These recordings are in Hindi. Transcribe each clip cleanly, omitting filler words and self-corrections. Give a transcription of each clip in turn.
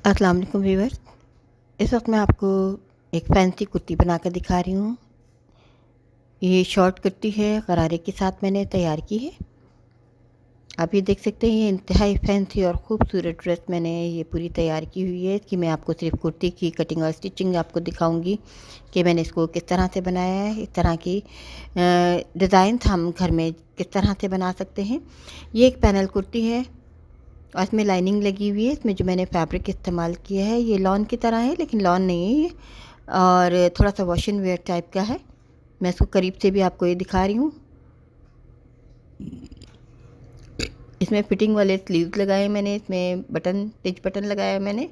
अस्सलाम वालेकुम व्यूअर्स। इस वक्त मैं आपको एक फैंसी कुर्ती बनाकर दिखा रही हूँ। ये शॉर्ट कुर्ती है, गरारे के साथ मैंने तैयार की है। आप ये देख सकते हैं, ये इंतहाई फैंसी और ख़ूबसूरत ड्रेस मैंने ये पूरी तैयार की हुई है। कि मैं आपको सिर्फ कुर्ती की कटिंग और स्टिचिंग आपको दिखाऊंगी कि मैंने इसको किस तरह से बनाया है। इस तरह की डिज़ाइन हम घर में किस तरह से बना सकते हैं। ये एक पैनल कुर्ती है और इसमें लाइनिंग लगी हुई है। इसमें जो मैंने फैब्रिक इस्तेमाल किया है ये लॉन की तरह है, लेकिन लॉन नहीं है ये, और थोड़ा सा वॉश एंड वेयर टाइप का है। मैं इसको करीब से भी आपको ये दिखा रही हूँ। इसमें फिटिंग वाले स्लीव्स लगाए मैंने, इसमें बटन, टिच बटन लगाया मैंने।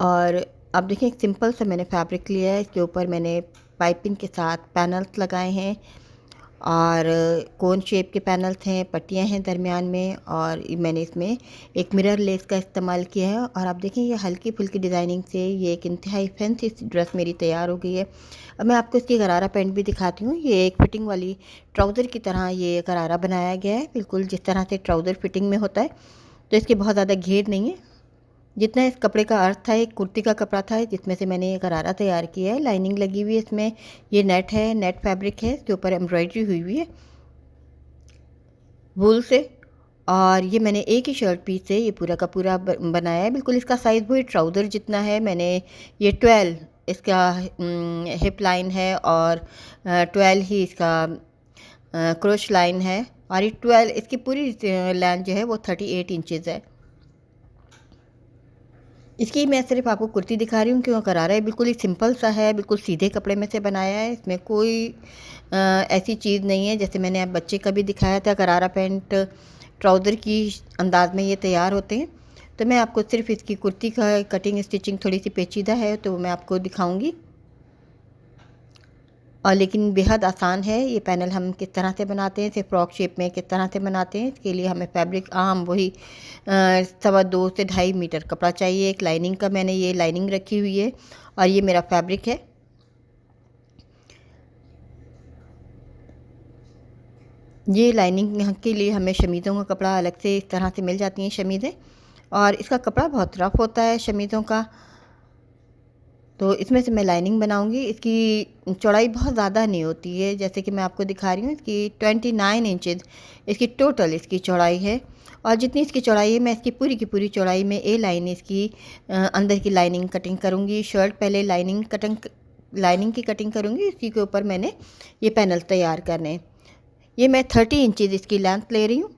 और अब देखिए, एक सिंपल सा मैंने फैब्रिक लिया है, इसके ऊपर मैंने पाइपिंग के साथ पैनल्स लगाए हैं और कोन शेप के पैनल्स हैं, पट्टियाँ हैं दरमियान में, और मैंने इसमें एक मिरर लेस का इस्तेमाल किया है। और आप देखें, ये हल्की फुल्की डिज़ाइनिंग से ये एक इंतहाई फैंसी ड्रेस मेरी तैयार हो गई है। अब मैं आपको इसकी गरारा पैंट भी दिखाती हूँ। ये एक फिटिंग वाली ट्राउज़र की तरह ये गरारा बनाया गया है, बिल्कुल जिस तरह से ट्राउज़र फिटिंग में होता है। तो इसके बहुत ज़्यादा घेर नहीं है, जितना इस कपड़े का अर्थ था एक कुर्ती का कपड़ा था, जिसमें से मैंने ये गरारा तैयार किया है। लाइनिंग लगी हुई है इसमें, ये नेट है, नेट फैब्रिक है, इसके ऊपर एम्ब्रॉयडरी हुई हुई है वूल से। और ये मैंने एक ही शर्ट पीस से ये पूरा का पूरा बनाया है। बिल्कुल इसका साइज़ वही ट्राउज़र जितना है। मैंने ये 12 इसका हिप लाइन है और 12 ही इसका क्रोश लाइन है, और ये 12 इसकी पूरी लेंथ जो है वो 38 इंचज़ है। इसकी मैं सिर्फ आपको कुर्ती दिखा रही हूँ क्यों गरारा है बिल्कुल ही सिंपल सा है, बिल्कुल सीधे कपड़े में से बनाया है। इसमें कोई ऐसी चीज़ नहीं है, जैसे मैंने आप बच्चे का भी दिखाया था गरारा पैंट ट्राउज़र की अंदाज में ये तैयार होते हैं। तो मैं आपको सिर्फ इसकी कुर्ती का कटिंग स्टिचिंग थोड़ी सी पेचीदा है तो मैं आपको दिखाऊंगी, और लेकिन बेहद आसान है। ये पैनल हम किस तरह से बनाते हैं, इसे फ्रॉक शेप में किस तरह से बनाते हैं, इसके लिए हमें फैब्रिक आम वही 2.25 से 2.5 मीटर कपड़ा चाहिए। एक लाइनिंग का मैंने ये लाइनिंग रखी हुई है, और ये मेरा फैब्रिक है। ये लाइनिंग के लिए हमें शमीज़ों का कपड़ा अलग से इस तरह से मिल जाती हैं शमीज़ें, और इसका कपड़ा बहुत रफ़ होता है शमीज़ों का। तो इसमें से मैं लाइनिंग बनाऊंगी। इसकी चौड़ाई बहुत ज़्यादा नहीं होती है, जैसे कि मैं आपको दिखा रही हूँ। इसकी 29 इंचज़ इसकी टोटल इसकी चौड़ाई है, और जितनी इसकी चौड़ाई है मैं इसकी पूरी की पूरी चौड़ाई में ए लाइन इसकी अंदर की लाइनिंग कटिंग करूँगी। शर्ट पहले लाइनिंग की कटिंग करूँगी, इसी के ऊपर मैंने ये पैनल तैयार करने। ये मैं 30 इंचज़ इसकी लेंथ ले रही हूँ।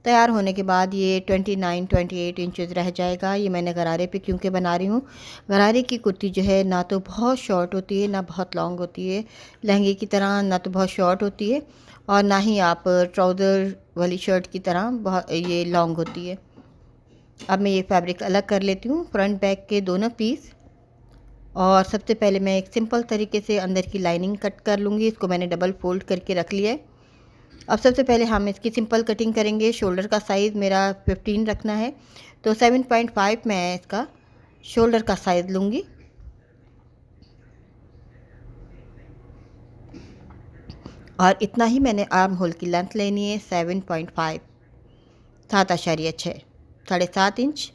तैयार होने के बाद ये 29-28 इंचज़ रह जाएगा। ये मैंने गरारे पे क्योंकि बना रही हूँ। गरारे की कुर्ती जो है ना तो बहुत शॉर्ट होती है ना बहुत लॉन्ग होती है, लहंगे की तरह ना तो बहुत शॉर्ट होती है और ना ही आप ट्राउज़र वाली शर्ट की तरह बहुत ये लॉन्ग होती है। अब मैं ये फैब्रिक अलग कर लेती हूँ, फ्रंट बैक के दोनों पीस। और सबसे पहले मैं एक सिंपल तरीके से अंदर की लाइनिंग कट कर लूँगी। इसको मैंने डबल फोल्ड करके रख लिया है। अब सबसे पहले हम इसकी सिंपल कटिंग करेंगे। शोल्डर का साइज़ मेरा 15 रखना है, तो 7.5 मैं इसका शोल्डर का साइज़ लूँगी। और इतना ही मैंने आर्म होल की लेंथ लेनी है, 7.5, 7.6, 7.5 इंच।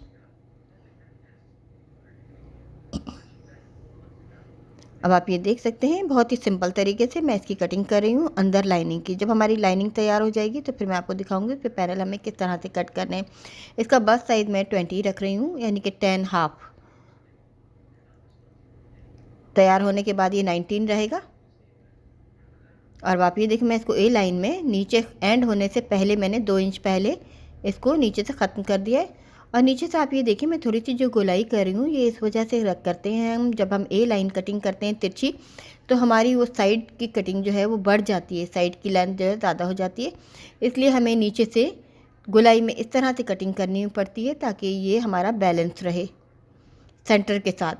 अब आप ये देख सकते हैं, बहुत ही सिंपल तरीके से मैं इसकी कटिंग कर रही हूँ अंदर लाइनिंग की। जब हमारी लाइनिंग तैयार हो जाएगी तो फिर मैं आपको दिखाऊंगी फिर पैनल हमें किस तरह से कट करने हैं। इसका बस्ट साइज़ मैं 20 रख रही हूँ, यानी कि 10 हाफ। तैयार होने के बाद ये 19 रहेगा। और आप ये देखिए, मैं इसको ए लाइन में नीचे एंड होने से पहले मैंने 2 इंच पहले इसको नीचे से ख़त्म कर दिया है। और नीचे से आप ये देखिए, मैं थोड़ी सी जो गोलाई कर रही हूँ ये इस वजह से रख करते हैं हम, जब हम ए लाइन कटिंग करते हैं तिरछी, तो हमारी वो साइड की कटिंग जो है वो बढ़ जाती है, साइड की लेंथ जो है ज़्यादा हो जाती है। इसलिए हमें नीचे से गोलाई में इस तरह से कटिंग करनी पड़ती है ताकि ये हमारा बैलेंस रहे सेंटर के साथ।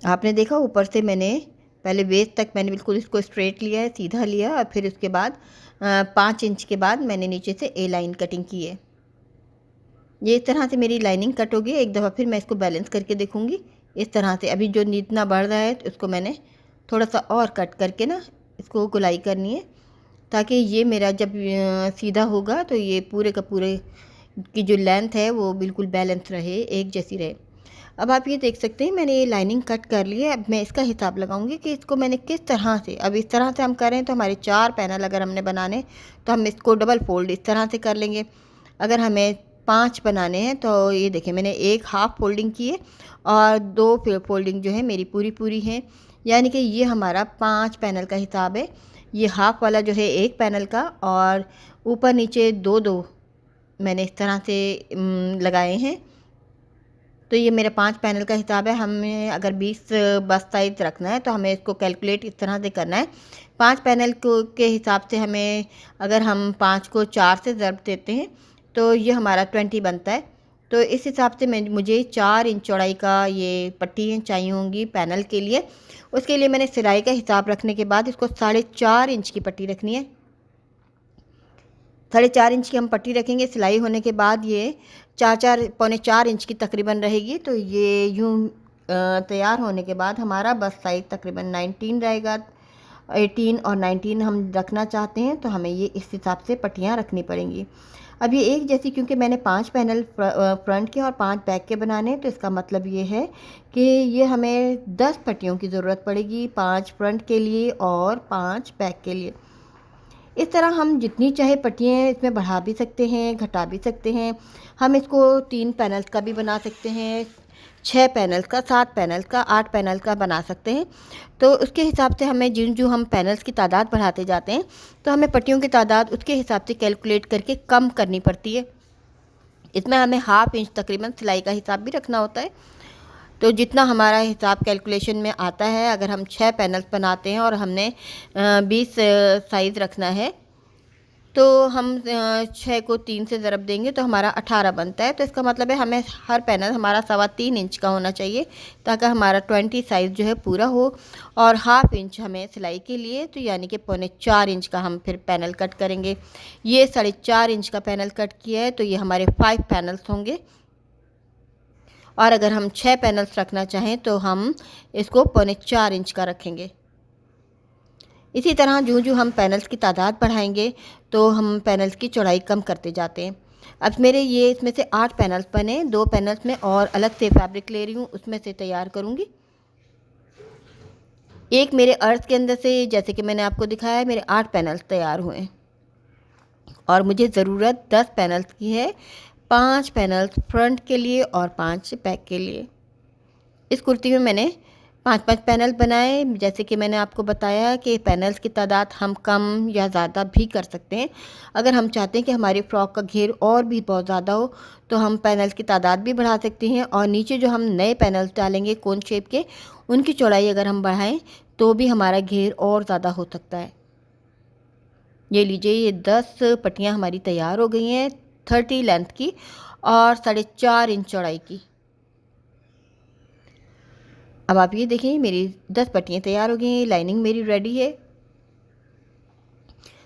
आपने देखा ऊपर से मैंने पहले वेस्ट तक मैंने बिल्कुल इसको स्ट्रेट लिया है, सीधा लिया, और फिर उसके बाद 5 इंच के बाद मैंने नीचे से ए लाइन कटिंग की है। ये इस तरह से मेरी लाइनिंग कट होगी। एक दफ़ा फिर मैं इसको बैलेंस करके देखूँगी इस तरह से। अभी जो जितना बढ़ रहा है तो उसको मैंने थोड़ा सा और कट करके ना इसको गोलाई करनी है, ताकि ये मेरा जब सीधा होगा तो ये पूरे का पूरे की जो लेंथ है वो बिल्कुल बैलेंस रहे, एक जैसी रहे। अब आप ये देख सकते हैं मैंने ये लाइनिंग कट कर ली है। अब मैं इसका हिसाब लगाऊंगी कि इसको मैंने किस तरह से, अब इस तरह से हम करें तो हमारे 4 पैनल अगर हमने बनाने तो हम इसको डबल फोल्ड इस तरह से कर लेंगे। अगर हमें 5 बनाने हैं तो ये देखिए मैंने एक हाफ़ फोल्डिंग की है और 2 फोल्डिंग जो है मेरी पूरी पूरी है, यानी कि ये हमारा 5 पैनल का हिसाब है। ये हाफ़ वाला जो है 1 पैनल का और ऊपर नीचे 2-2 मैंने इस तरह से लगाए हैं। तो ये मेरा 5 पैनल का हिसाब है। हमें अगर 20 बस साइज़ रखना है तो हमें इसको कैलकुलेट इस तरह से करना है। 5 पैनल को के हिसाब से हमें, अगर हम 5 को 4 से ज़रब देते हैं तो ये हमारा 20 बनता है। तो इस हिसाब से मुझे 4 इंच चौड़ाई का ये पट्टी चाहिए होंगी पैनल के लिए। उसके लिए मैंने सिलाई का हिसाब रखने के बाद इसको 4.5 इंच की पट्टी रखनी है। 4.5 इंच की हम पट्टी रखेंगे। सिलाई होने के बाद ये 4 पौने 4 इंच की तकरीबन रहेगी। तो ये यूँ तैयार होने के बाद हमारा बस साइज़ तकरीबन 19 रहेगा। 18 और 19 हम रखना चाहते हैं तो हमें ये इस हिसाब से पट्टियाँ रखनी पड़ेंगी। अब ये एक जैसी, क्योंकि मैंने 5 पैनल फ्रंट के और 5 बैक के बनाने हैं, तो इसका मतलब ये है कि ये हमें 10 पट्टियों की ज़रूरत पड़ेगी, 5 फ्रंट के लिए और 5 बैक के लिए। इस तरह हम जितनी चाहे पट्टियाँ इसमें बढ़ा भी सकते हैं, घटा भी सकते हैं। हम इसको 3 पैनल्स का भी बना सकते हैं, 6 पैनल्स का, 7 पैनल्स का, 8 पैनल का बना सकते हैं। तो उसके हिसाब से हमें जो हम पैनल्स की तादाद बढ़ाते जाते हैं तो हमें पट्टियों की तादाद उसके हिसाब से कैलकुलेट करके कम करनी पड़ती है। इसमें हमें हाफ़ इंच तकरीबन सिलाई का हिसाब भी रखना होता है। तो जितना हमारा हिसाब कैलकुलेशन में आता है, अगर हम 6 पैनल्स बनाते हैं और हमने 20 साइज़ रखना है तो हम 6 को 3 से ज़रब देंगे तो हमारा 18 बनता है। तो इसका मतलब है हमें हर पैनल हमारा 3.25 इंच का होना चाहिए ताकि हमारा 20 साइज़ जो है पूरा हो। और हाफ़ इंच हमें सिलाई के लिए, तो यानी कि पौने 4 इंच का हम फिर पैनल कट करेंगे। ये 4.5 इंच का पैनल कट किया है तो ये हमारे 5 पैनल्स होंगे। और अगर हम 6 पैनल्स रखना चाहें तो हम इसको पौने 4 इंच का रखेंगे। इसी तरह जो हम पैनल्स की तादाद बढ़ाएंगे तो हम पैनल्स की चौड़ाई कम करते जाते हैं। अब मेरे ये इसमें से 8 पैनल्स बने। 2 पैनल्स में और अलग से फैब्रिक ले रही हूँ, उसमें से तैयार करूँगी। एक मेरे अर्थ के अंदर से, जैसे कि मैंने आपको दिखाया है, मेरे 8 पैनल्स तैयार हुए हैं और मुझे ज़रूरत 10 पैनल्स की है। 5 पैनल्स फ्रंट के लिए और 5 बैक के लिए। इस कुर्ती में मैंने 5-5 पैनल बनाए। जैसे कि मैंने आपको बताया कि पैनल्स की तादाद हम कम या ज़्यादा भी कर सकते हैं। अगर हम चाहते हैं कि हमारी फ़्रॉक का घेर और भी बहुत ज़्यादा हो तो हम पैनल्स की तादाद भी बढ़ा सकते हैं। और नीचे जो हम नए पैनल्स डालेंगे कोन शेप के, उनकी चौड़ाई अगर हम बढ़ाएं तो भी हमारा घेर और ज़्यादा हो सकता है। ये लीजिए, ये 10 पट्टियाँ हमारी तैयार हो गई हैं, 30 लेंथ की और 4.5 इंच चौड़ाई की। अब आप ये देखें, मेरी 10 पट्टियाँ तैयार हो गई हैं, लाइनिंग मेरी रेडी है।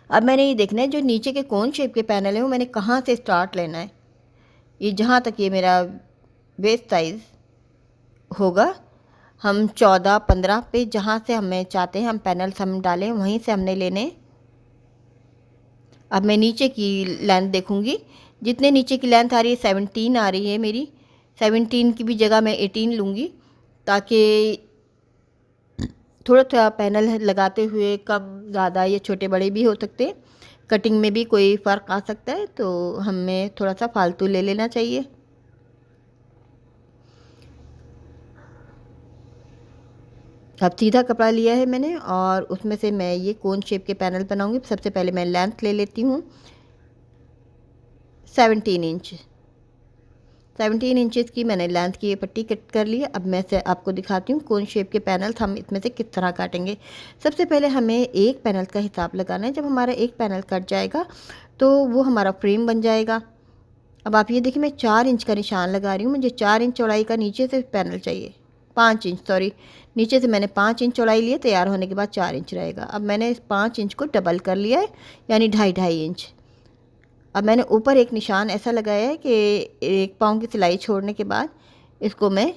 अब मैंने ये देखना है जो नीचे के कोन शेप के पैनल है वो मैंने कहाँ से स्टार्ट लेना है। ये जहाँ तक ये मेरा वेस्ट साइज़ होगा, हम 14-15 पे जहाँ से हमें चाहते हैं हम पैनल्स हम डालें, वहीं से हमने लेने। अब मैं नीचे की लेंथ देखूँगी। जितने नीचे की लेंथ आ रही है 17 आ रही है मेरी। 17 की भी जगह मैं 18 लूँगी ताकि थोड़ा थोड़ा पैनल लगाते हुए कम ज़्यादा या छोटे बड़े भी हो सकते हैं, कटिंग में भी कोई फ़र्क आ सकता है, तो हमें थोड़ा सा फालतू ले लेना चाहिए। अब सीधा कपड़ा लिया है मैंने और उसमें से मैं ये कोन शेप के पैनल बनाऊंगी। सबसे पहले मैं लेंथ ले लेती हूँ 17 इंच। 17 इंचज़ की मैंने लेंथ की ये पट्टी कट कर ली है। अब मैं से आपको दिखाती हूँ कोन शेप के पैनल्स हम इसमें से किस तरह काटेंगे। सबसे पहले हमें एक पैनल का हिसाब लगाना है। जब हमारा एक पैनल कट जाएगा तो वो हमारा फ्रेम बन जाएगा। अब आप ये देखिए, मैं 4 इंच का निशान लगा रही हूँ। मुझे 4 इंच चौड़ाई का नीचे से पैनल चाहिए। 5 इंच, सॉरी, नीचे से मैंने 5 इंच चौड़ाई लिए, तैयार होने के बाद 4 इंच रहेगा। अब मैंने इस 5 इंच को डबल कर लिया है, यानी 2.5 इंच। अब मैंने ऊपर एक निशान ऐसा लगाया है कि 1 पाँव की सिलाई छोड़ने के बाद इसको मैं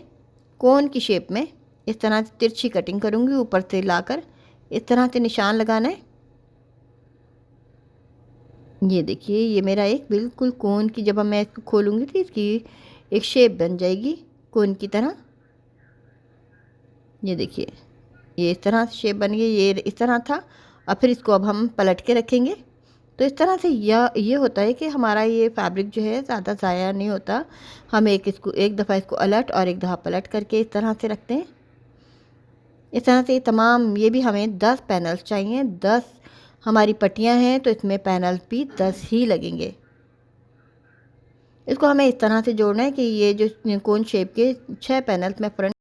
कोन की शेप में इस तरह से तिरछी कटिंग करूँगी। ऊपर से लाकर इस तरह से निशान लगाना है। ये देखिए, ये मेरा एक बिल्कुल कोन की, जब मैं इसको खोलूँगी तो इसकी एक शेप बन जाएगी कोन की तरह। ये देखिए, ये इस तरह से शेप बन गई, ये इस तरह था। और फिर इसको अब हम पलट के रखेंगे। तो इस तरह से ये होता है कि हमारा ये फैब्रिक जो है ज़्यादा ज़ाया नहीं होता। हम एक दफ़ा इसको अलट और एक दफ़ा पलट करके इस तरह से रखते हैं। इस तरह से तमाम, ये भी हमें 10 पैनल्स चाहिए। 10 हमारी पट्टियाँ हैं तो इसमें पैनल्स भी 10 ही लगेंगे। इसको हमें इस तरह से जोड़ना है कि ये जो कोन शेप के 6 पैनल्स मैं फ्रंट।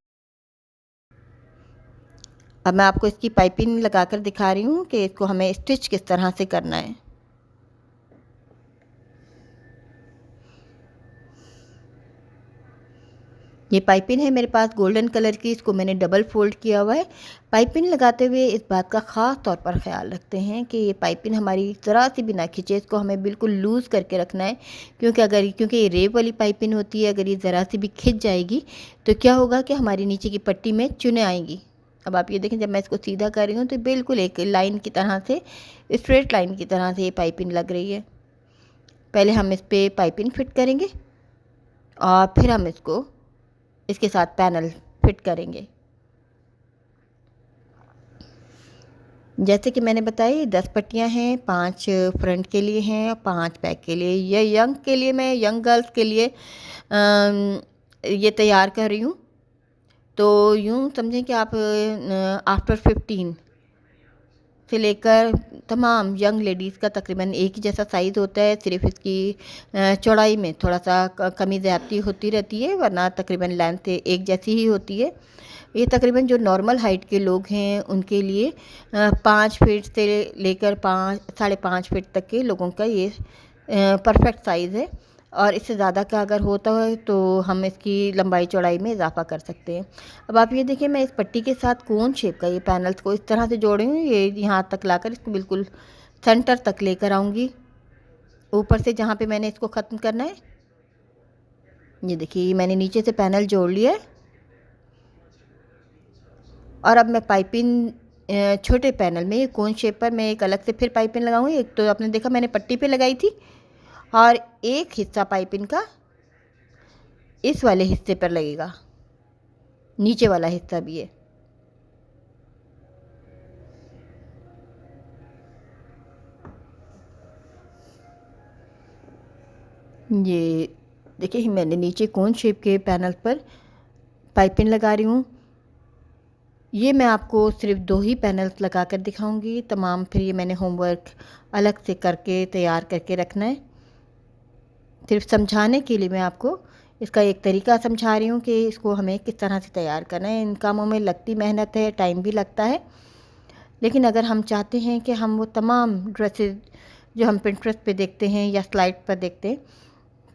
अब मैं आपको इसकी पाइपिंग लगाकर दिखा रही हूँ कि इसको हमें स्टिच किस तरह से करना है। ये पाइपिंग है मेरे पास गोल्डन कलर की, इसको मैंने डबल फोल्ड किया हुआ है। पाइपिंग लगाते हुए इस बात का ख़ास तौर पर ख्याल रखते हैं कि ये पाइपिंग हमारी ज़रा सी भी ना खींचे। इसको हमें बिल्कुल लूज़ करके रखना है, क्योंकि ये रेप वाली पाइपिंग होती है। अगर ये ज़रा सी भी खिंच जाएगी तो क्या होगा कि हमारी नीचे की पट्टी में चुनें आएंगी। अब आप ये देखें, जब मैं इसको सीधा कर रही हूँ तो बिल्कुल एक लाइन की तरह से, स्ट्रेट लाइन की तरह से ये पाइपिंग लग रही है। पहले हम इस पर पाइपिंग फिट करेंगे और फिर हम इसके साथ पैनल फिट करेंगे। जैसे कि मैंने बताया, 10 पट्टियाँ हैं, 5 फ्रंट के लिए हैं और 5 बैक के लिए। ये यंग के लिए, मैं यंग गर्ल्स के लिए ये तैयार कर रही हूँ। तो यूँ समझें कि आप आफ्टर 15 से लेकर तमाम यंग लेडीज़ का तकरीबन एक ही जैसा साइज़ होता है। सिर्फ इसकी चौड़ाई में थोड़ा सा कमी ज़्यादती होती रहती है, वरना तकरीबन लेंथ एक जैसी ही होती है। ये तकरीबन जो नॉर्मल हाइट के लोग हैं उनके लिए 5 फीट से लेकर 5.5 फीट तक के लोगों का ये परफेक्ट साइज़ है। और इससे ज़्यादा का अगर होता है तो हम इसकी लंबाई चौड़ाई में इजाफा कर सकते हैं। अब आप ये देखिए, मैं इस पट्टी के साथ कोन शेप का ये पैनल्स को इस तरह से जोड़ी हूँ। ये यहाँ तक लाकर इसको बिल्कुल सेंटर तक लेकर आऊँगी, ऊपर से जहाँ पे मैंने इसको ख़त्म करना है। ये देखिए, मैंने नीचे से पैनल जोड़ लिया है। और अब मैं पाइपिंग छोटे पैनल में, ये कोन शेप पर मैं एक अलग से फिर पाइपिंग लगाऊंगी। एक तो आपने देखा मैंने पट्टी पे लगाई थी, और एक हिस्सा पाइपिंग का इस वाले हिस्से पर लगेगा, नीचे वाला हिस्सा भी है। ये देखिए, मैंने नीचे कोन शेप के पैनल पर पाइपिंग लगा रही हूँ। ये मैं आपको सिर्फ 2 ही पैनल्स लगा कर दिखाऊंगी। तमाम फिर ये मैंने होमवर्क अलग से करके तैयार करके रखना है। सिर्फ समझाने के लिए मैं आपको इसका एक तरीका समझा रही हूँ कि इसको हमें किस तरह से तैयार करना है। इन कामों में लगती मेहनत है, टाइम भी लगता है, लेकिन अगर हम चाहते हैं कि हम वो तमाम ड्रेसेस जो हम पिंटरेस्ट पे देखते हैं या स्लाइड पर देखते हैं,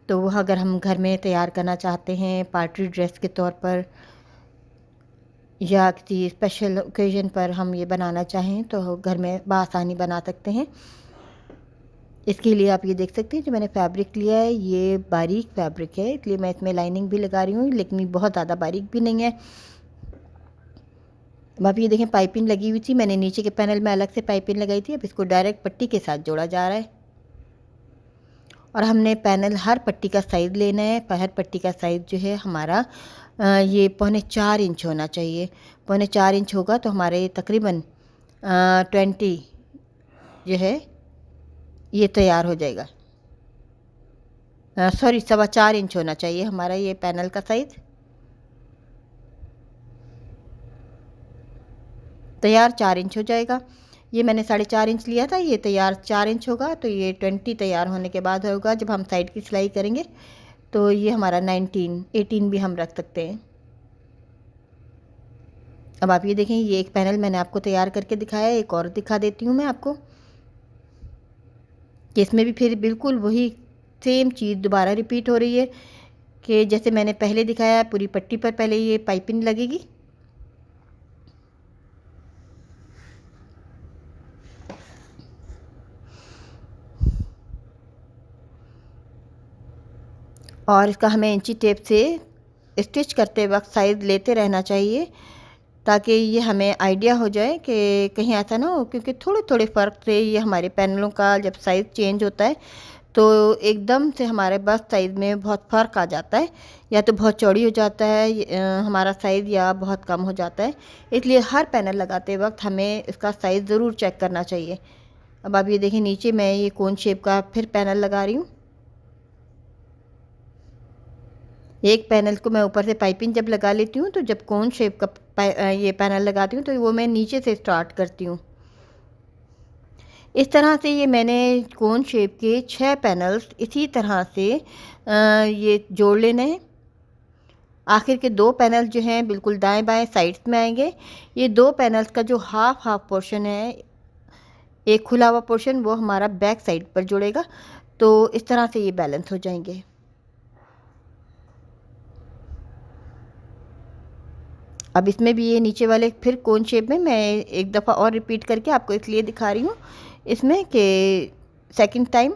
तो वह अगर हम घर में तैयार करना चाहते हैं पार्टी ड्रेस के तौर पर या किसी स्पेशल ओकेजन पर हम ये बनाना चाहें, तो घर में बआसानी बना सकते हैं। इसके लिए आप ये देख सकते हैं, जो मैंने फैब्रिक लिया है ये बारीक फैब्रिक है, इसलिए मैं इसमें लाइनिंग भी लगा रही हूँ, लेकिन ये बहुत ज़्यादा बारीक भी नहीं है। अब आप ये देखें, पाइपिंग लगी हुई थी, मैंने नीचे के पैनल में अलग से पाइपिंग लगाई थी। अब इसको डायरेक्ट पट्टी के साथ जोड़ा जा रहा है। और हमने पैनल हर पट्टी का साइज़ लेना है। हर पट्टी का साइज़ जो है हमारा ये 4.25 इंच होना चाहिए। 4.25 इंच होगा तो हमारे तकरीबन 20 जो है ये तैयार हो जाएगा। सॉरी, 4.25 इंच होना चाहिए हमारा ये पैनल का साइज़। तैयार 4 इंच हो जाएगा। ये मैंने 4.5 इंच लिया था, ये तैयार 4 इंच होगा। तो ये 20 तैयार होने के बाद होगा। जब हम साइड की सिलाई करेंगे तो ये हमारा 18 भी हम रख सकते हैं। अब आप ये देखें, ये एक पैनल मैंने आपको तैयार करके दिखाया है, एक और दिखा देती हूँ मैं आपको कि इसमें भी फिर बिल्कुल वही सेम चीज़ दोबारा रिपीट हो रही है कि जैसे मैंने पहले दिखाया है। पूरी पट्टी पर पहले ये पाइपिंग लगेगी, और इसका हमें इंची टेप से स्टिच करते वक्त साइज़ लेते रहना चाहिए ताकि ये हमें आइडिया हो जाए कि कहीं ऐसा ना हो, क्योंकि थोड़े थोड़े फ़र्क से ये हमारे पैनलों का जब साइज़ चेंज होता है तो एकदम से हमारे बस साइज़ में बहुत फ़र्क आ जाता है, या तो बहुत चौड़ी हो जाता है हमारा साइज़, या बहुत कम हो जाता है। इसलिए हर पैनल लगाते वक्त हमें इसका साइज़ ज़रूर चेक करना चाहिए। अब आप ये देखिए, नीचे मैं ये कोन शेप का फिर पैनल लगा रही हूँ। एक पैनल को मैं ऊपर से पाइपिंग जब लगा लेती हूँ, तो जब कोन शेप का ये पैनल लगाती हूँ तो वो मैं नीचे से स्टार्ट करती हूँ। इस तरह से ये मैंने कोन शेप के 6 पैनल्स इसी तरह से ये जोड़ लेने हैं। आखिर के 2 पैनल जो हैं बिल्कुल दाएं बाएं साइड्स में आएंगे। ये 2 पैनल्स का जो हाफ पोर्शन है, एक खुला हुआ पोर्शन, वो हमारा बैक साइड पर जुड़ेगा। तो इस तरह से ये बैलेंस हो जाएंगे। अब इसमें भी ये नीचे वाले फिर कोन शेप में मैं एक दफ़ा और रिपीट करके आपको इसलिए दिखा रही हूँ इसमें कि सेकंड टाइम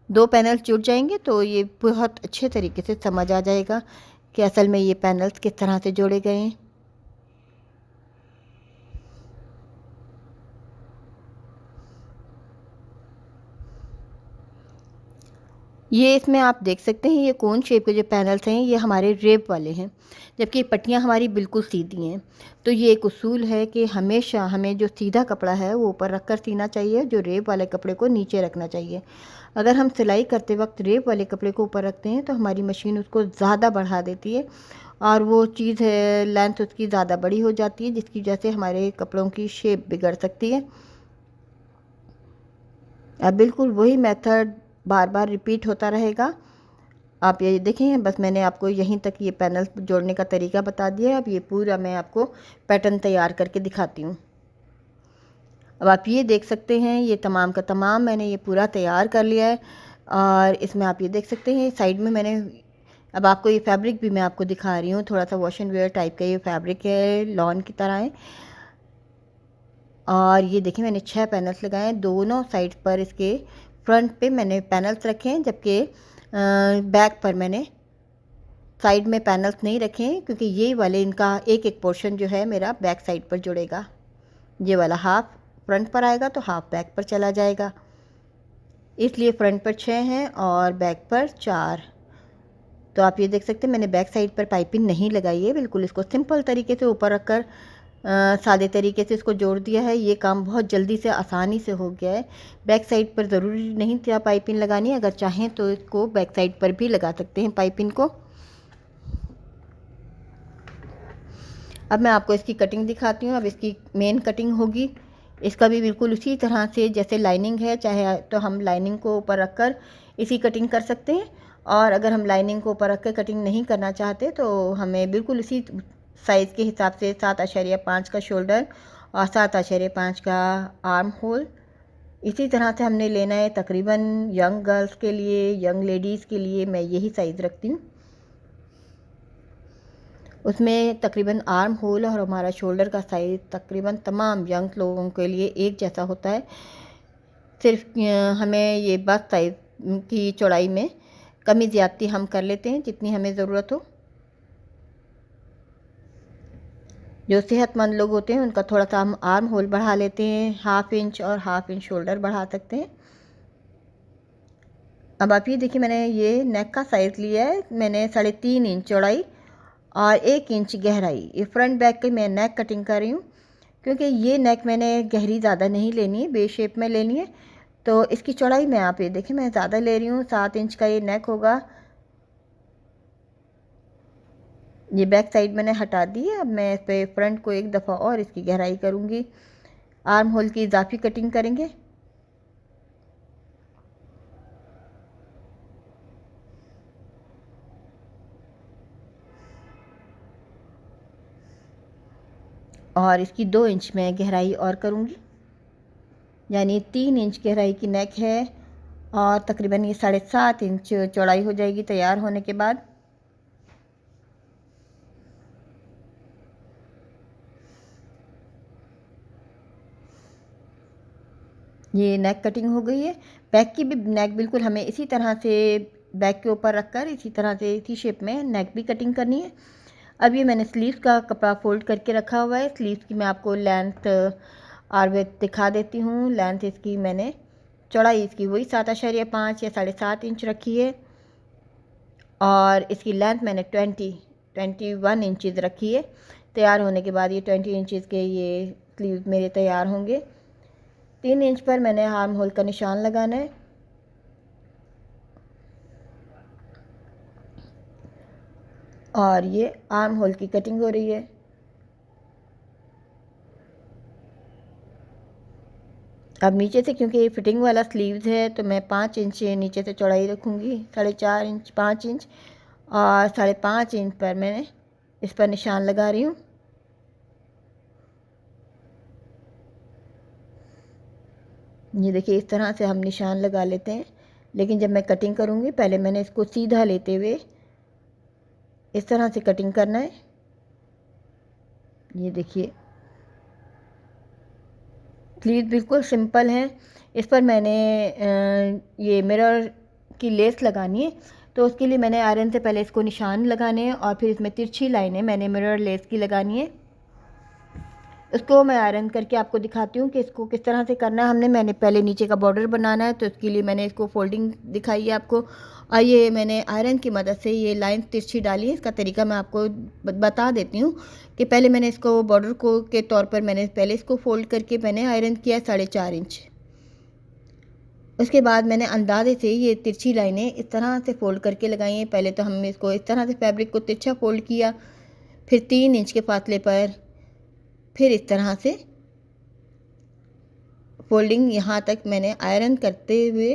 2 पैनल्स जुड़ जाएंगे तो ये बहुत अच्छे तरीके से समझ आ जाएगा कि असल में ये पैनल्स किस तरह से जोड़े गए हैं। ये इसमें आप देख सकते हैं, ये कोन शेप के जो पैनल्स हैं ये हमारे रेप वाले हैं, जबकि पट्टियाँ हमारी बिल्कुल सीधी हैं। तो ये एक उसूल है कि हमेशा हमें जो सीधा कपड़ा है वो ऊपर रख कर सीना चाहिए, जो रेप वाले कपड़े को नीचे रखना चाहिए। अगर हम सिलाई करते वक्त रेप वाले कपड़े को ऊपर रखते हैं तो हमारी मशीन उसको ज़्यादा बढ़ा देती है, और वो चीज़ है लेंथ उसकी ज़्यादा बड़ी हो जाती है, जिसकी वजह से हमारे कपड़ों की शेप बिगड़ सकती है। अब बिल्कुल वही मेथड बार बार रिपीट होता रहेगा। आप ये देखें, बस मैंने आपको यहीं तक ये पैनल जोड़ने का तरीका बता दिया है। अब ये पूरा मैं आपको पैटर्न तैयार करके दिखाती हूँ। अब आप ये देख सकते हैं, ये तमाम का तमाम मैंने ये पूरा तैयार कर लिया है। और इसमें आप ये देख सकते हैं साइड में मैंने, अब आपको ये फैब्रिक भी मैं आपको दिखा रही हूँ, थोड़ा सा वॉश एंड वेयर टाइप का ये फैब्रिक है, लॉन की तरह है। और ये देखिए मैंने 6 पैनल्स लगाए हैं, दोनों साइड पर इसके फ्रंट पे मैंने पैनल्स रखे हैं, जबकि बैक पर मैंने साइड में पैनल्स नहीं रखे हैं, क्योंकि ये वाले इनका एक एक पोर्शन जो है मेरा बैक साइड पर जुड़ेगा। ये वाला हाफ फ्रंट पर आएगा तो हाफ बैक पर चला जाएगा, इसलिए फ्रंट पर 6 हैं और बैक पर 4। तो आप ये देख सकते हैं मैंने बैक साइड पर पाइपिंग नहीं लगाई है, बिल्कुल इसको सिंपल तरीके से ऊपर रखकर सादे तरीके से इसको जोड़ दिया है। ये काम बहुत जल्दी से आसानी से हो गया है। बैक साइड पर ज़रूरी नहीं था पाइपिंग लगानी, अगर चाहें तो इसको बैक साइड पर भी लगा सकते हैं पाइपिंग को। अब मैं आपको इसकी कटिंग दिखाती हूँ। अब इसकी मेन कटिंग होगी, इसका भी बिल्कुल उसी तरह से जैसे लाइनिंग है, चाहे तो हम लाइनिंग को ऊपर रखकर इसी कटिंग कर सकते हैं, और अगर हम लाइनिंग को ऊपर रख कर कटिंग नहीं करना चाहते तो हमें बिल्कुल उसी साइज़ के हिसाब से 7.5 का शोल्डर और 7.5 का आर्म होल, इसी तरह से हमने लेना है। तकरीबन यंग गर्ल्स के लिए, यंग लेडीज़ के लिए मैं यही साइज़ रखती हूँ। उसमें तकरीबन आर्म होल और हमारा शोल्डर का साइज़ तकरीबन तमाम यंग लोगों के लिए एक जैसा होता है। सिर्फ हमें ये बस साइज़ की चौड़ाई में कमी ज़्यादती हम कर लेते हैं जितनी हमें ज़रूरत हो। जो सेहतमंद लोग होते हैं उनका थोड़ा सा हम आर्म होल बढ़ा लेते हैं, 1/2 इंच और 1/2 इंच शोल्डर बढ़ा सकते हैं। अब आप ये देखिए मैंने ये नेक का साइज़ लिया है, मैंने 3.5 इंच चौड़ाई और 1 इंच गहराई। ये फ्रंट बैक की मैं नेक कटिंग कर रही हूँ, क्योंकि ये नेक मैंने गहरी ज़्यादा नहीं लेनी है, बे शेप में लेनी है। तो इसकी चौड़ाई में आप ये देखिए मैं ज़्यादा ले रही हूँ, 7 इंच का ये नेक होगा। ये बैक साइड मैंने हटा दी है। अब मैं इस पर फ्रंट को एक दफ़ा और इसकी गहराई करूँगी, आर्म होल की इजाफी कटिंग करेंगे। और इसकी 2 इंच में गहराई और करूँगी, यानी 3 इंच गहराई की नेक है और तकरीबन ये 7.5 इंच चौड़ाई हो जाएगी तैयार होने के बाद। ये नेक कटिंग हो गई है। बैक की भी नेक बिल्कुल हमें इसी तरह से बैक के ऊपर रखकर इसी तरह से इसी शेप में नेक भी कटिंग करनी है। अब ये मैंने स्लीव्स का कपड़ा फोल्ड करके रखा हुआ है। स्लीव्स की मैं आपको लेंथ और विड्थ दिखा देती हूँ। लेंथ इसकी मैंने, चौड़ाई इसकी वही 7.5 या 7.5 इंच रखी है, और इसकी लेंथ मैंने 21 इंचज़ रखी है। तैयार होने के बाद ये 20 इंचज़ के ये स्लीव्स मेरे तैयार होंगे। 3 इंच पर मैंने आर्म होल का निशान लगाना है, और ये आर्म होल की कटिंग हो रही है। अब नीचे से, क्योंकि ये फिटिंग वाला स्लीव्स है, तो मैं 5 इंच नीचे से चौड़ाई रखूँगी, 4.5 इंच, 5 इंच, और 5.5 इंच पर मैंने इस पर निशान लगा रही हूँ। ये देखिए, इस तरह से हम निशान लगा लेते हैं, लेकिन जब मैं कटिंग करूँगी पहले मैंने इसको सीधा लेते हुए इस तरह से कटिंग करना है। ये देखिए, स्लीव बिल्कुल सिंपल है। इस पर मैंने ये मिरर की लेस लगानी है, तो उसके लिए मैंने आयरन से पहले इसको निशान लगाने हैं, और फिर इसमें तिरछी लाइनें मैंने मिरर लेस की लगानी है। इसको मैं आयरन करके आपको दिखाती हूँ कि इसको किस तरह से करना है। मैंने पहले नीचे का बॉर्डर बनाना है, तो इसके लिए मैंने इसको फोल्डिंग दिखाई है आपको, और ये मैंने आयरन की मदद से ये लाइन तिरछी डाली है। इसका तरीका मैं आपको बता देती हूँ कि पहले मैंने इसको बॉर्डर को के तौर पर मैंने पहले इसको फोल्ड करके मैंने आयरन किया 4.5 इंच। उसके बाद मैंने अंदाजे से ये तिरछी लाइनें इस तरह से फोल्ड करके लगाई हैं। पहले तो हमने इसको इस तरह से फैब्रिक को तिरछा फोल्ड किया, फिर 3 इंच के फासले पर, फिर इस तरह से फोल्डिंग यहाँ तक मैंने आयरन करते हुए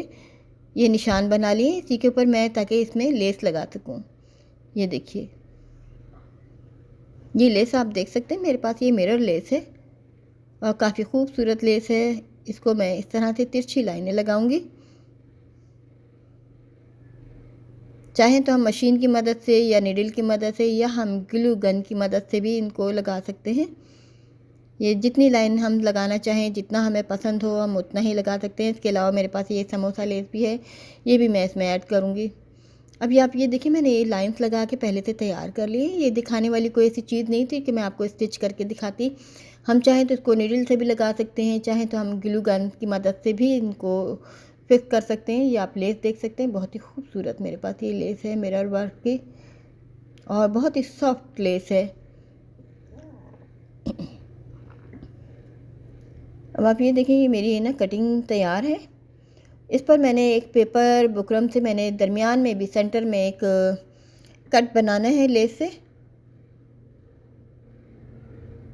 ये निशान बना लिए इसी के ऊपर मैं, ताकि इसमें लेस लगा सकूँ। ये देखिए, ये लेस आप देख सकते हैं, मेरे पास ये मिरर लेस है और काफ़ी खूबसूरत लेस है। इसको मैं इस तरह से तिरछी लाइनें लगाऊंगी। चाहें तो हम मशीन की मदद से या नीडल की मदद से या हम ग्लू गन की मदद से भी इनको लगा सकते हैं। ये जितनी लाइन हम लगाना चाहें, जितना हमें पसंद हो, हम उतना ही लगा सकते हैं। इसके अलावा मेरे पास ये समोसा लेस भी है, ये भी मैं इसमें ऐड करूँगी। अभी आप ये देखिए, मैंने ये लाइंस लगा के पहले से तैयार कर लिए। ये दिखाने वाली कोई ऐसी चीज़ नहीं थी कि मैं आपको स्टिच करके दिखाती। हम चाहें तो इसको नीडल से भी लगा सकते हैं, चाहें तो हम ग्लू गन की मदद से भी इनको फिक्स कर सकते हैं। ये आप लेस देख सकते हैं, बहुत ही खूबसूरत मेरे पास ये लेस है मिरर वर्क की, और बहुत ही सॉफ्ट लेस है। अब आप ये देखिए, ये मेरी है ना कटिंग तैयार है। इस पर मैंने एक पेपर बुकरम से मैंने दरमियान में भी सेंटर में एक कट बनाना है लेस से।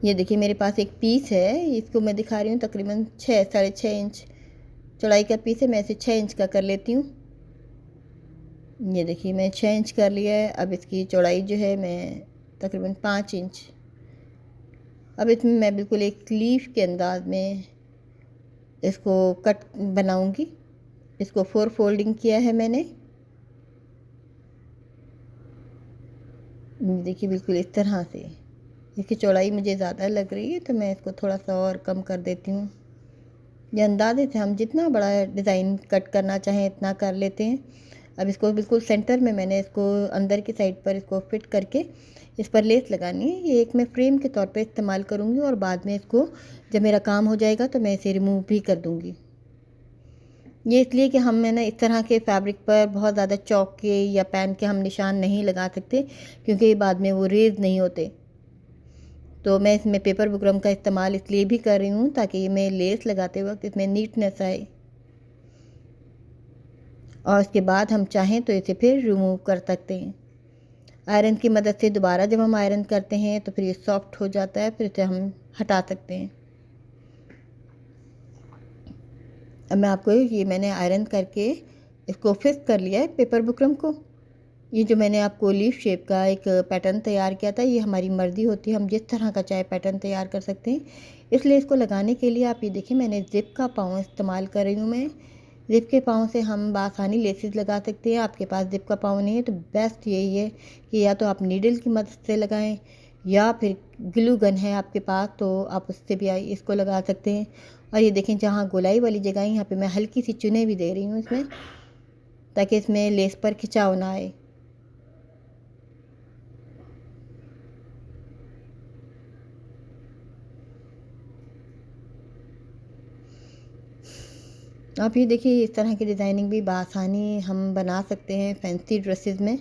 ये देखिए, मेरे पास एक पीस है, इसको मैं दिखा रही हूँ, तकरीबन 6-6.5 इंच चौड़ाई का पीस है। मैं इसे 6 इंच का कर लेती हूँ। ये देखिए, मैं 6 इंच कर लिया है। अब इसकी चौड़ाई जो है मैं तकरीबन 5 इंच। अब इसमें मैं बिल्कुल एक लीफ के अंदाज में इसको कट बनाऊंगी। इसको 4 फोल्डिंग किया है मैंने। देखिए, बिल्कुल इस तरह से। इसकी चौड़ाई मुझे ज़्यादा लग रही है, तो मैं इसको थोड़ा सा और कम कर देती हूँ। ये अंदाजे से हम जितना बड़ा डिज़ाइन कट करना चाहें इतना कर लेते हैं। अब इसको बिल्कुल सेंटर में मैंने इसको अंदर की साइड पर इसको फिट करके इस पर लेस लगानी है। ये एक मैं फ्रेम के तौर पे इस्तेमाल करूँगी, और बाद में इसको जब मेरा काम हो जाएगा तो मैं इसे रिमूव भी कर दूँगी। ये इसलिए कि हम मैंने इस तरह के फैब्रिक पर बहुत ज़्यादा चौक के या पेन के हम निशान नहीं लगा सकते, क्योंकि बाद में वो रेज नहीं होते। तो मैं इसमें पेपर बुकरम का इस्तेमाल इसलिए भी कर रही हूँ ताकि मैं लेस लगाते वक्त इसमें नीटनेस आए, और उसके बाद हम चाहें तो इसे फिर रिमूव कर सकते हैं। आयरन की मदद से दोबारा जब हम आयरन करते हैं तो फिर ये सॉफ्ट हो जाता है, फिर इसे हम हटा सकते हैं। अब मैं आपको ये मैंने आयरन करके इसको फिक्स कर लिया है पेपर बुकरम को। ये जो मैंने आपको लीफ शेप का एक पैटर्न तैयार किया था, ये हमारी मर्ज़ी होती है, हम जिस तरह का चाहे पैटर्न तैयार कर सकते हैं। इसलिए इसको लगाने के लिए आप ये देखिए, मैंने ज़िप का पाँव इस्तेमाल कर रही हूँ मैं। ज़िप के पाँव से हम बासानी लेसेस लगा सकते हैं। आपके पास ज़िप का पाँव नहीं है तो बेस्ट यही है कि या तो आप नीडल की मदद से लगाएं, या फिर ग्लू गन है आपके पास तो आप उससे भी इसको लगा सकते हैं। और ये देखें, जहाँ गोलाई वाली जगह है यहाँ पे मैं हल्की सी चुने भी दे रही हूँ इसमें, ताकि इसमें लेस पर खिंचाव ना आए। आप ये देखिए, इस तरह की डिज़ाइनिंग भी बआसानी हम बना सकते हैं फैंसी ड्रेसेस में।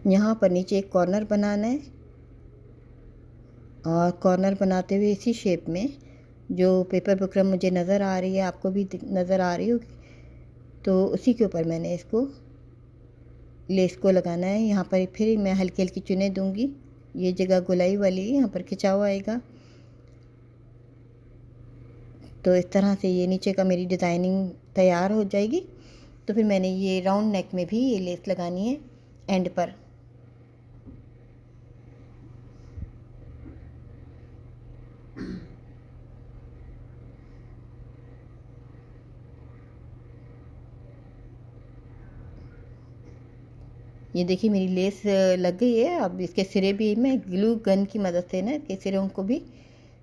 यहाँ पर नीचे एक कॉर्नर बनाना है और कॉर्नर बनाते हुए इसी शेप में जो पेपर बुकरम मुझे नज़र आ रही है, आपको भी नज़र आ रही होगी, तो उसी के ऊपर मैंने इसको लेस को लगाना है। यहाँ पर फिर मैं हल्की हल्की चुने दूँगी। ये जगह गोलाई वाली यहाँ पर खिंचाव आएगा। तो इस तरह से ये नीचे का मेरी डिज़ाइनिंग तैयार हो जाएगी। तो फिर मैंने ये राउंड नेक में भी ये लेस लगानी है एंड पर। ये देखिए मेरी लेस लग गई है। अब इसके सिरे भी मैं ग्लू गन की मदद से ना इसके सिरों को भी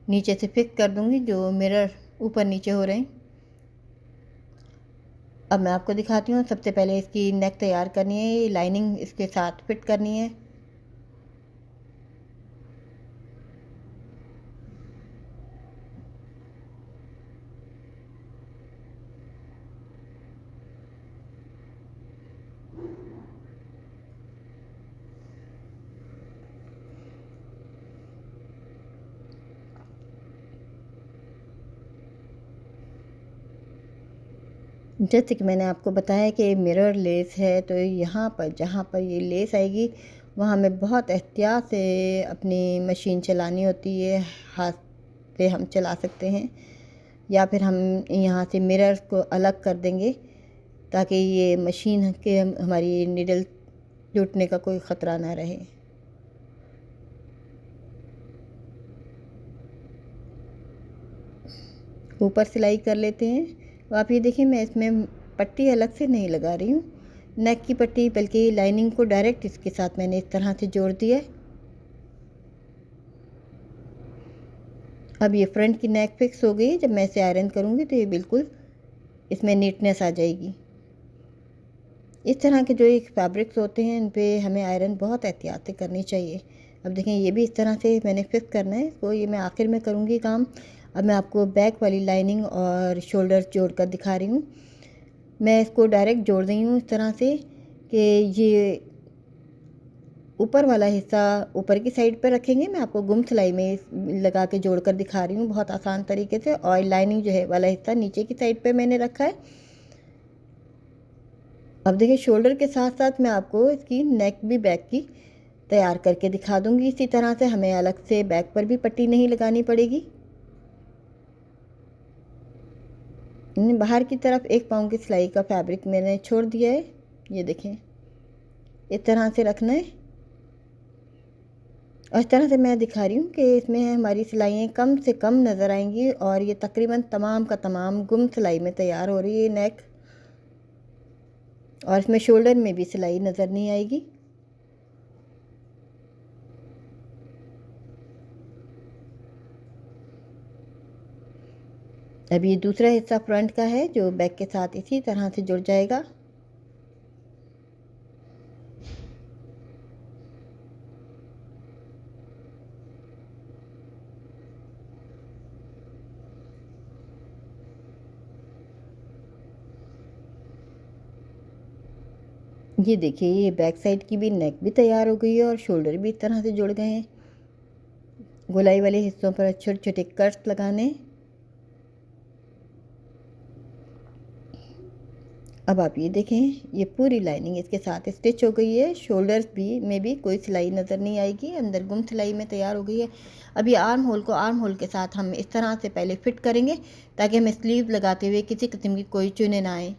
नीचे से फिक्स कर दूंगी, जो मिरर ऊपर नीचे हो रहे हैं। अब मैं आपको दिखाती हूँ। सबसे पहले इसकी नेक तैयार करनी है, लाइनिंग इसके साथ फिट करनी है। जैसे कि मैंने आपको बताया कि मिरर लेस है, तो यहाँ पर जहाँ पर ये लेस आएगी वहाँ हमें बहुत एहतियात से अपनी मशीन चलानी होती है। हाथ से हम चला सकते हैं या फिर हम यहाँ से मिरर को अलग कर देंगे ताकि ये मशीन के हमारी निडल टूटने का कोई ख़तरा ना रहे। ऊपर सिलाई कर लेते हैं। तो आप ये देखिए, मैं इसमें पट्टी अलग से नहीं लगा रही हूँ, नेक की पट्टी, बल्कि लाइनिंग को डायरेक्ट इसके साथ मैंने इस तरह से जोड़ दिया है। अब ये फ्रंट की नेक फिक्स हो गई। जब मैं इसे आयरन करूँगी तो ये बिल्कुल इसमें नीटनेस आ जाएगी। इस तरह के जो एक फैब्रिक्स होते हैं इन पे हमें आयरन बहुत एहतियात से करनी चाहिए। अब देखें, ये भी इस तरह से मैंने फिक्स करना है इसको। ये मैं आखिर में करूँगी काम। अब मैं आपको बैक वाली लाइनिंग और शोल्डर जोड़ कर दिखा रही हूँ। मैं इसको डायरेक्ट जोड़ रही हूँ इस तरह से कि ये ऊपर वाला हिस्सा ऊपर की साइड पर रखेंगे। मैं आपको गुम सिलाई में लगा के जोड़ कर दिखा रही हूँ बहुत आसान तरीके से। और लाइनिंग जो है वाला हिस्सा नीचे की साइड पे मैंने रखा है। अब देखिए, शोल्डर के साथ साथ मैं आपको इसकी नेक भी बैक की तैयार करके दिखा दूँगी। इसी तरह से हमें अलग से बैक पर भी पट्टी नहीं लगानी पड़ेगी। बाहर की तरफ 1 पाँव की सिलाई का फैब्रिक मैंने छोड़ दिया है। ये देखें, इस तरह से रखना है। और इस तरह से मैं दिखा रही हूँ कि इसमें हमारी सिलाइयाँ कम से कम नज़र आएंगी और ये तकरीबन तमाम का तमाम गुम सिलाई में तैयार हो रही है नेक। और इसमें शोल्डर में भी सिलाई नज़र नहीं आएगी। अब ये दूसरा हिस्सा फ्रंट का है जो बैक के साथ इसी तरह से जुड़ जाएगा। ये देखिए, ये बैक साइड की भी नेक भी तैयार हो गई है और शोल्डर भी इस तरह से जुड़ गए हैं। गोलाई वाले हिस्सों पर छोटे छोटे कट्स लगाने। अब आप ये देखें, ये पूरी लाइनिंग इसके साथ स्टिच हो गई है। शोल्डर्स भी में भी कोई सिलाई नज़र नहीं आएगी, अंदर गुम सिलाई में तैयार हो गई है। अब ये आर्म होल को आर्म होल के साथ हम इस तरह से पहले फिट करेंगे ताकि हमें स्लीव लगाते हुए किसी किस्म की कोई चुने ना आए।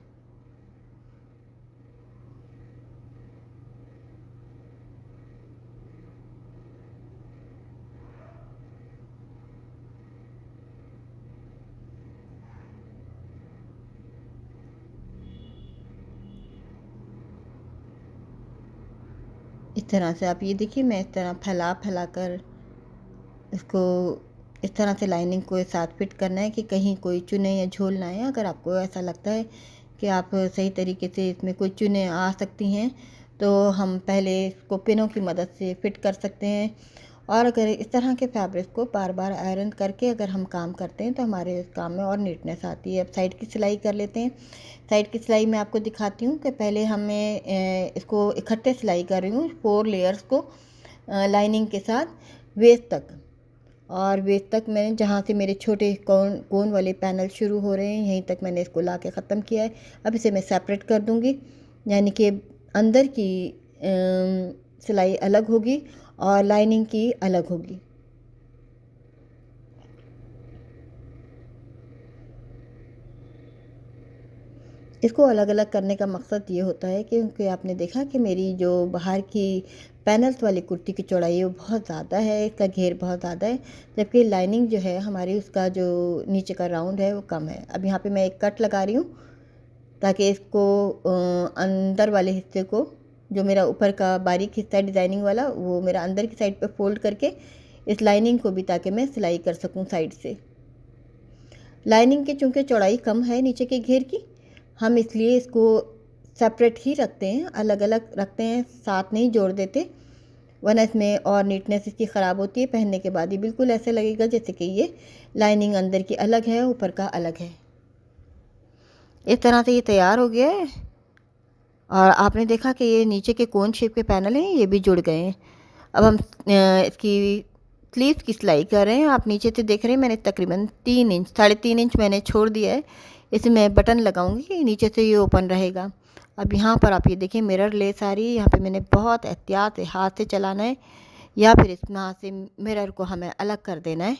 इस तरह से आप ये देखिए, मैं इस तरह फैला फैला कर इसको इस तरह से लाइनिंग को साथ फिट करना है कि कहीं कोई चुने या झोल ना आए। अगर आपको ऐसा लगता है कि आप सही तरीके से इसमें कोई चुने आ सकती हैं तो हम पहले इसको पिनों की मदद से फिट कर सकते हैं। और अगर इस तरह के फैब्रिक को बार बार आयरन करके अगर हम काम करते हैं तो हमारे इस काम में और नीटनेस आती है। अब साइड की सिलाई कर लेते हैं। साइड की सिलाई मैं आपको दिखाती हूँ कि पहले हमें इसको इकट्ठे सिलाई कर रही हूँ 4 लेयर्स को लाइनिंग के साथ वेस्ट तक। और वेस्ट तक मैंने जहाँ से मेरे छोटे कोन वाले पैनल शुरू हो रहे हैं यहीं तक मैंने इसको ला के ख़त्म किया है। अब इसे मैं सेपरेट कर दूँगी, यानी कि अंदर की सिलाई अलग होगी और लाइनिंग की अलग होगी। इसको अलग अलग करने का मकसद ये होता है क्योंकि आपने देखा कि मेरी जो बाहर की पैनल्स वाली कुर्ती की चौड़ाई है वो बहुत ज़्यादा है, इसका घेर बहुत ज़्यादा है, जबकि लाइनिंग जो है हमारी उसका जो नीचे का राउंड है वो कम है। अब यहाँ पे मैं एक कट लगा रही हूँ ताकि इसको अंदर वाले हिस्से को, जो मेरा ऊपर का बारीक हिस्सा है डिज़ाइनिंग वाला, वो मेरा अंदर की साइड पे फोल्ड करके इस लाइनिंग को भी ताकि मैं सिलाई कर सकूँ साइड से। लाइनिंग की चूँकि चौड़ाई कम है नीचे के घेर की, हम इसलिए इसको सेपरेट ही रखते हैं, अलग अलग रखते हैं, साथ नहीं जोड़ देते, वरना इसमें और नीटनेस इसकी ख़राब होती है। पहनने के बाद ही बिल्कुल ऐसे लगेगा जैसे कि ये लाइनिंग अंदर की अलग है ऊपर का अलग है। इस तरह से ये तैयार हो गया है और आपने देखा कि ये नीचे के कोन शेप के पैनल हैं ये भी जुड़ गए हैं। अब हम इसकी स्लीव्स की सिलाई कर रहे हैं। आप नीचे से देख रहे हैं मैंने तकरीबन 3 इंच 3.5 इंच मैंने छोड़ दिया है। इसमें मैं बटन लगाऊंगी, नीचे से ये ओपन रहेगा। अब यहाँ पर आप ये देखिए मिरर लेस आ रही है, यहाँ पे मैंने बहुत एहतियात से हाथ से चलाना है या फिर इसमें हाथ से मिरर को हमें अलग कर देना है।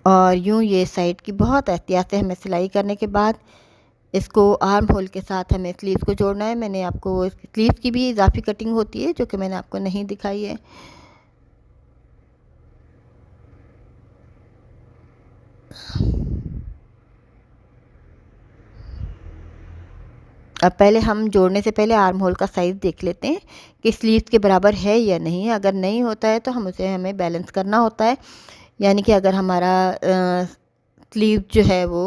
और यूँ ये साइड की बहुत एहतियात से हमें सिलाई करने के बाद इसको आर्म होल के साथ हमें स्लीव्स को जोड़ना है। मैंने आपको स्लीव्स की भी इजाफी कटिंग होती है जो कि मैंने आपको नहीं दिखाई है। अब पहले हम जोड़ने से पहले आर्म होल का साइज़ देख लेते हैं कि स्लीव्स के बराबर है या नहीं। अगर नहीं होता है तो हमें बैलेंस करना होता है, यानी कि अगर हमारा स्लीव जो है वो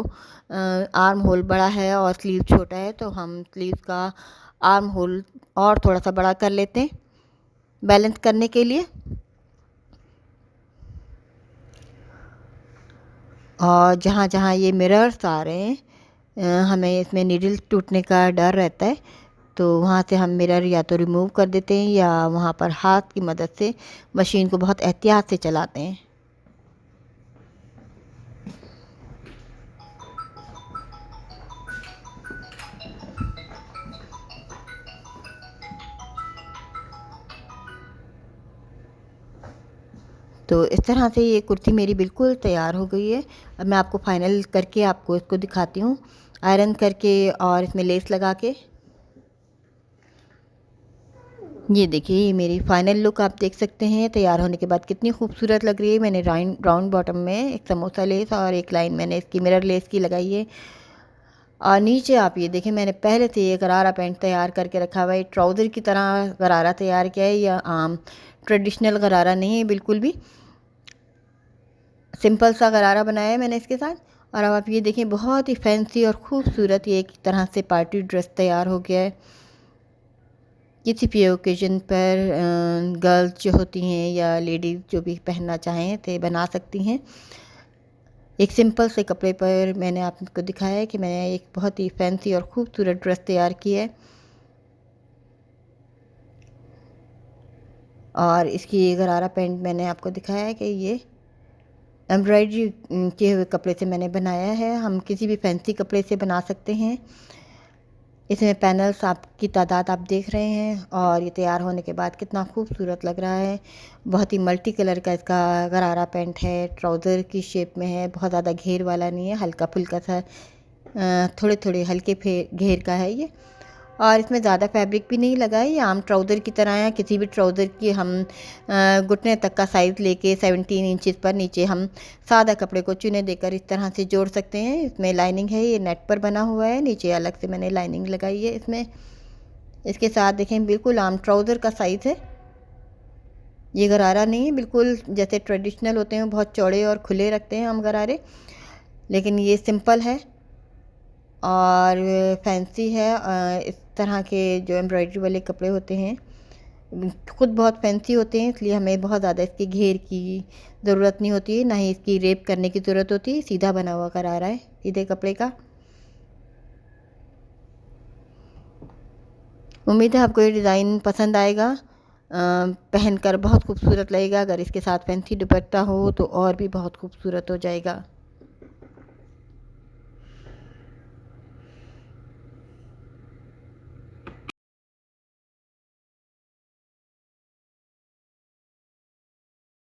आर्म होल बड़ा है और स्लीव छोटा है तो हम स्लीव का आर्म होल और थोड़ा सा बड़ा कर लेते हैं बैलेंस करने के लिए। और जहाँ जहाँ ये मिरर्स आ रहे हैं हमें इसमें नीडल टूटने का डर रहता है, तो वहाँ से हम मिरर या तो रिमूव कर देते हैं या वहाँ पर हाथ की मदद से मशीन को बहुत एहतियात से चलाते हैं। तो इस तरह से ये कुर्ती मेरी बिल्कुल तैयार हो गई है। अब मैं आपको फाइनल करके आपको इसको दिखाती हूँ आयरन करके और इसमें लेस लगा के। ये देखिए ये मेरी फाइनल लुक आप देख सकते हैं तैयार होने के बाद कितनी खूबसूरत लग रही है। मैंने राउंड बॉटम में एक समोसा लेस और एक लाइन मैंने इसकी मिरर लेस की लगाई है। और नीचे आप ये देखें मैंने पहले से ये गरारा पैंट तैयार करके रखा हुआ है। ट्राउज़र की तरह गरारा तैयार किया है, या आम ट्रेडिशनल गरारा नहीं है, बिल्कुल भी सिंपल सा गरारा बनाया है मैंने इसके साथ। और अब आप ये देखें बहुत ही फैंसी और ख़ूबसूरत ये एक तरह से पार्टी ड्रेस तैयार हो गया है। किसी भी ओकेजन पर गर्ल्स जो होती हैं या लेडीज़ जो भी पहनना चाहें तो बना सकती हैं। एक सिंपल से कपड़े पर मैंने आपको दिखाया है कि मैंने एक बहुत ही फैंसी और ख़ूबसूरत ड्रेस तैयार की है। और इसकी गरारा पैंट मैंने आपको दिखाया है कि ये एम्ब्रॉयडरी किए हुए कपड़े से मैंने बनाया है। हम किसी भी फैंसी कपड़े से बना सकते हैं। इसमें पैनल्स आपकी तादाद आप देख रहे हैं और ये तैयार होने के बाद कितना खूबसूरत लग रहा है। बहुत ही मल्टी कलर का इसका गरारा पैंट है, ट्राउज़र की शेप में है, बहुत ज़्यादा घेर वाला नहीं है, हल्का फुल्का सा थोड़े थोड़े हल्के घेर का है ये। और इसमें ज़्यादा फैब्रिक भी नहीं लगा है, ये आम ट्राउज़र की तरह है। किसी भी ट्राउज़र की हम घुटने तक का साइज़ लेके 17 इंचज़ पर नीचे हम सादा कपड़े को चुने देकर इस तरह से जोड़ सकते हैं। इसमें लाइनिंग है, ये नेट पर बना हुआ है, नीचे अलग से मैंने लाइनिंग लगाई है इसमें। इसके साथ देखें बिल्कुल आम ट्राउज़र का साइज़ है। ये गरारा नहीं है, बिल्कुल जैसे ट्रेडिशनल होते हैं बहुत चौड़े और खुले रखते हैं हम गरारे, लेकिन ये सिंपल है और फैंसी है। इस तरह के जो एम्ब्रॉयडरी वाले कपड़े होते हैं खुद बहुत फैंसी होते हैं, इसलिए हमें बहुत ज़्यादा इसके घेर की ज़रूरत नहीं होती है, ना ही इसकी रेप करने की ज़रूरत होती है। सीधा बना हुआ गरारा है सीधे कपड़े का। उम्मीद है आपको ये डिज़ाइन पसंद आएगा, पहनकर बहुत खूबसूरत लगेगा। अगर इसके साथ फैंसी दुपट्टा हो तो और भी बहुत खूबसूरत हो जाएगा।